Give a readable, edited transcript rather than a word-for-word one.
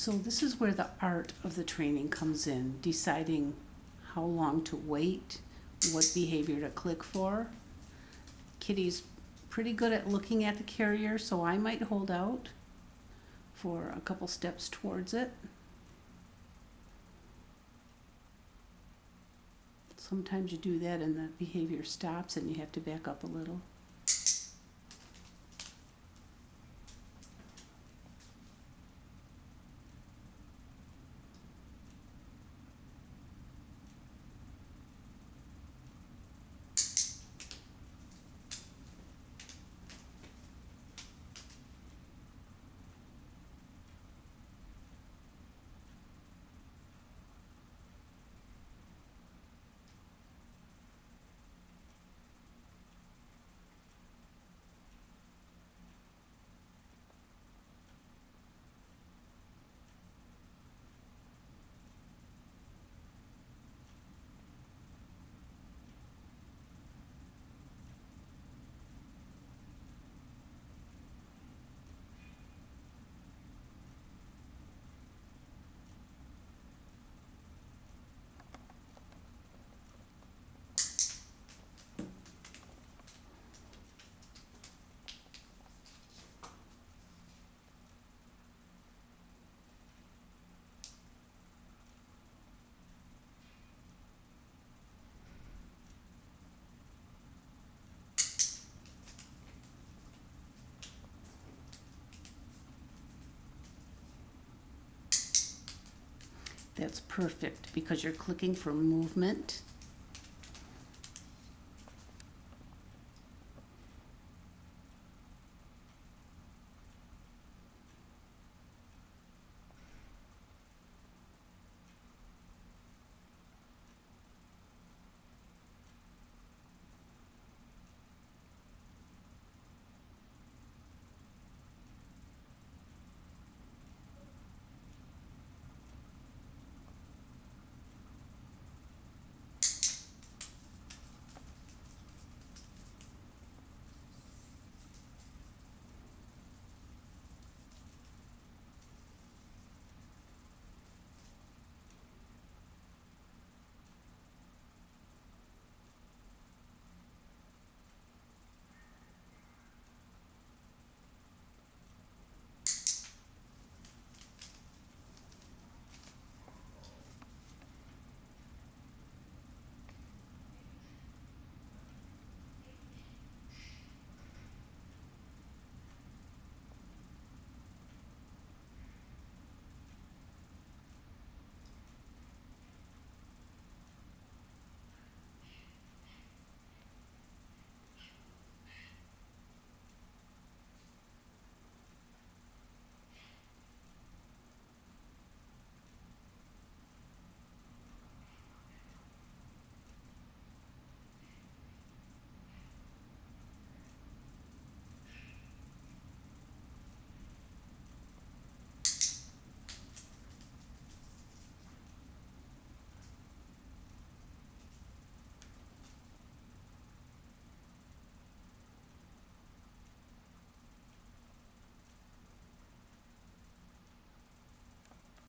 So this is where the art of the training comes in, deciding how long to wait, what behavior to click for. Kitty's pretty good at looking at the carrier, so I might hold out for a couple steps towards it. Sometimes you do that and the behavior stops and you have to back up a little. That's perfect because you're clicking for movement